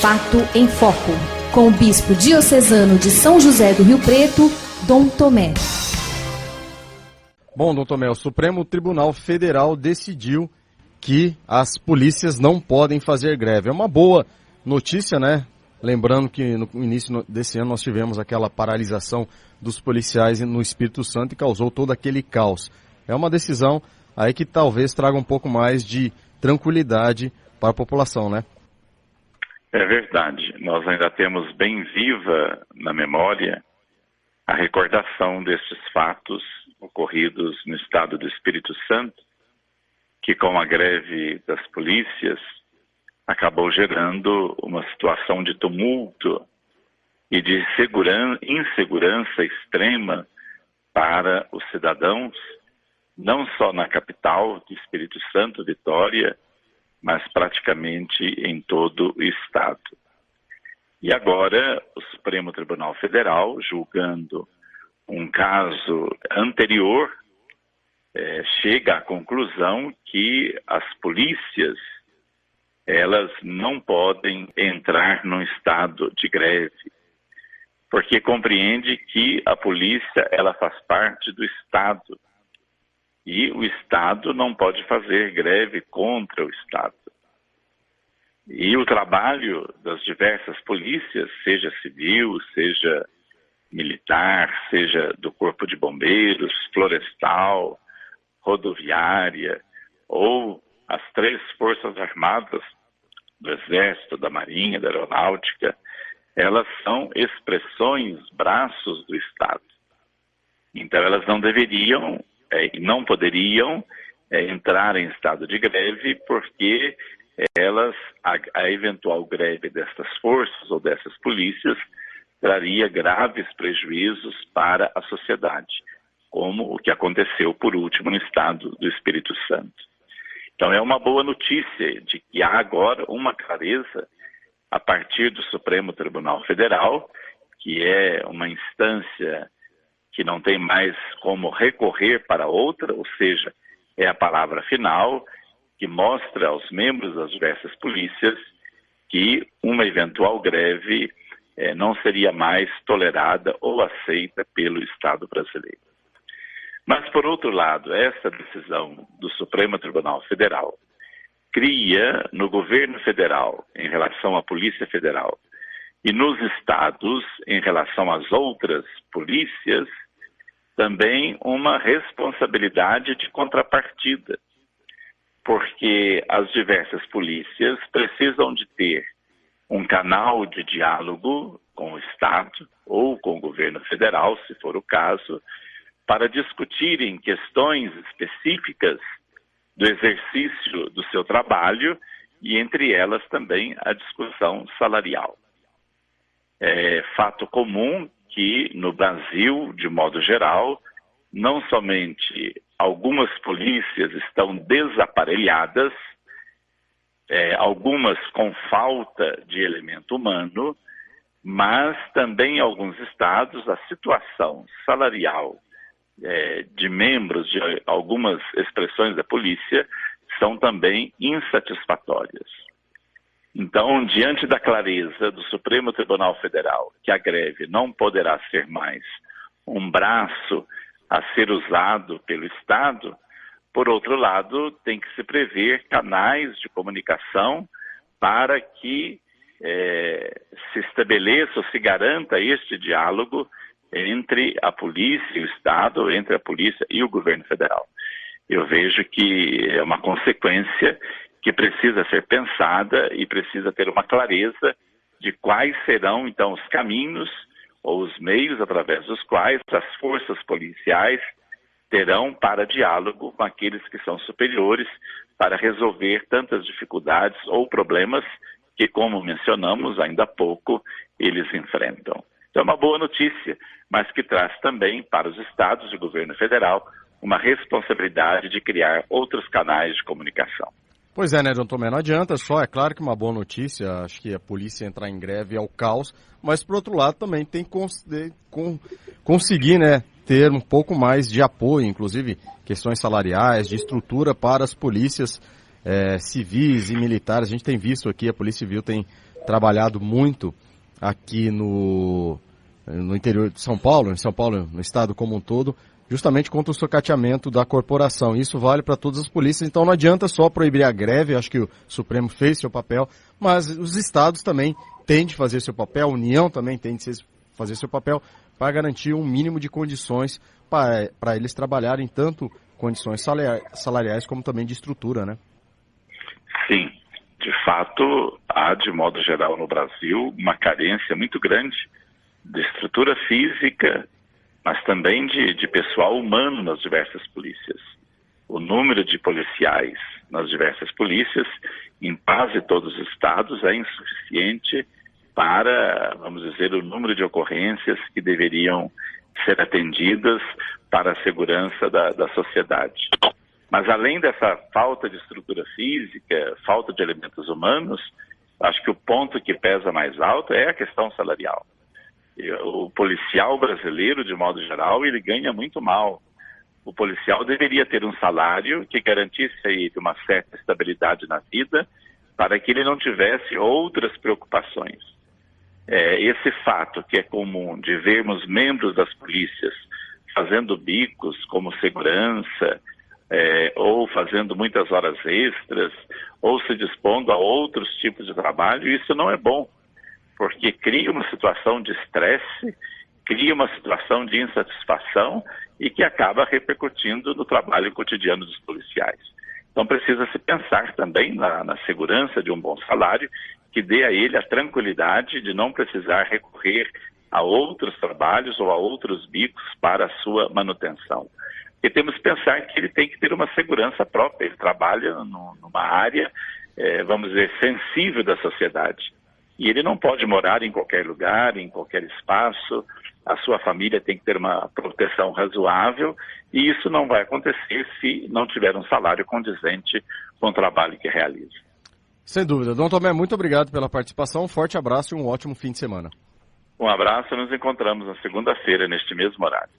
Fato em Foco, com o bispo diocesano de São José do Rio Preto, Dom Tomé. Bom, Dom Tomé, o Supremo Tribunal Federal decidiu que as polícias não podem fazer greve. É uma boa notícia, né? Lembrando que no início desse ano nós tivemos aquela paralisação dos policiais no Espírito Santo e causou todo aquele caos. É uma decisão aí que talvez traga um pouco mais de tranquilidade para a população, né? É verdade. Nós ainda temos bem viva na memória a recordação destes fatos ocorridos no estado do Espírito Santo, que com a greve das polícias acabou gerando uma situação de tumulto e de insegurança extrema para os cidadãos, não só na capital do Espírito Santo, Vitória, mas praticamente em todo o estado. E agora o Supremo Tribunal Federal, julgando um caso anterior, chega à conclusão que as polícias, elas não podem entrar num estado de greve, porque compreende que a polícia, ela faz parte do Estado, e o Estado não pode fazer greve contra o Estado. E o trabalho das diversas polícias, seja civil, seja militar, seja do Corpo de Bombeiros, florestal, rodoviária, ou as 3 forças armadas do Exército, da Marinha, da Aeronáutica, elas são expressões, braços do Estado. Então elas não deveriam e não poderiam entrar em estado de greve, porque a eventual greve destas forças ou dessas polícias traria graves prejuízos para a sociedade, como o que aconteceu por último no estado do Espírito Santo. Então é uma boa notícia de que há agora uma clareza a partir do Supremo Tribunal Federal, que é uma instância que não tem mais como recorrer para outra, ou seja, é a palavra final, que mostra aos membros das diversas polícias que uma eventual greve não seria mais tolerada ou aceita pelo Estado brasileiro. Mas, por outro lado, essa decisão do Supremo Tribunal Federal cria no governo federal, em relação à Polícia Federal, e nos estados, em relação às outras polícias, também uma responsabilidade de contrapartida, porque as diversas polícias precisam de ter um canal de diálogo com o Estado ou com o governo federal, se for o caso, para discutirem questões específicas do exercício do seu trabalho e, entre elas, também a discussão salarial. É fato comum que no Brasil, de modo geral, não somente algumas polícias estão desaparelhadas, algumas com falta de elemento humano, mas também em alguns estados a situação salarial de membros de algumas expressões da polícia são também insatisfatórias. Então, diante da clareza do Supremo Tribunal Federal que a greve não poderá ser mais um braço a ser usado pelo Estado, por outro lado, tem que se prever canais de comunicação para que se estabeleça ou se garanta este diálogo entre a polícia e o Estado, entre a polícia e o governo federal. Eu vejo que é uma consequência que precisa ser pensada e precisa ter uma clareza de quais serão, então, os caminhos ou os meios através dos quais as forças policiais terão para diálogo com aqueles que são superiores para resolver tantas dificuldades ou problemas que, como mencionamos ainda há pouco, eles enfrentam. Então é uma boa notícia, mas que traz também para os estados e o governo federal uma responsabilidade de criar outros canais de comunicação. Pois é, né, Dom Tomé, não adianta só, é claro que uma boa notícia, acho que a polícia entrar em greve é o caos, mas por outro lado também tem que conseguir, né, ter um pouco mais de apoio, inclusive questões salariais, de estrutura para as polícias civis e militares. A gente tem visto aqui, a Polícia Civil tem trabalhado muito aqui no interior de São Paulo, no estado como um todo, justamente contra o sucateamento da corporação. Isso vale para todas as polícias, então não adianta só proibir a greve, acho que o Supremo fez seu papel, mas os estados também têm de fazer seu papel, a União também tem de fazer seu papel para garantir um mínimo de condições para eles trabalharem, tanto condições salariais como também de estrutura, né? Sim, de fato, há, de modo geral, no Brasil, uma carência muito grande de estrutura física, mas também de pessoal humano nas diversas polícias. O número de policiais nas diversas polícias, em quase todos os estados, é insuficiente para, vamos dizer, o número de ocorrências que deveriam ser atendidas para a segurança da sociedade. Mas além dessa falta de estrutura física, falta de elementos humanos, acho que o ponto que pesa mais alto é a questão salarial. O policial brasileiro, de modo geral, ele ganha muito mal. O policial deveria ter um salário que garantisse a ele uma certa estabilidade na vida para que ele não tivesse outras preocupações. Esse fato que é comum de vermos membros das polícias fazendo bicos como segurança, ou fazendo muitas horas extras, ou se dispondo a outros tipos de trabalho, isso não é bom, porque cria uma situação de estresse, cria uma situação de insatisfação e que acaba repercutindo no trabalho cotidiano dos policiais. Então precisa se pensar também na segurança de um bom salário, que dê a ele a tranquilidade de não precisar recorrer a outros trabalhos ou a outros bicos para a sua manutenção. Porque temos que pensar que ele tem que ter uma segurança própria, ele trabalha numa área, vamos dizer, sensível da sociedade. E ele não pode morar em qualquer lugar, em qualquer espaço, a sua família tem que ter uma proteção razoável e isso não vai acontecer se não tiver um salário condizente com o trabalho que realiza. Sem dúvida. Dom Tomé, muito obrigado pela participação, um forte abraço e um ótimo fim de semana. Um abraço, nos encontramos na segunda-feira, neste mesmo horário.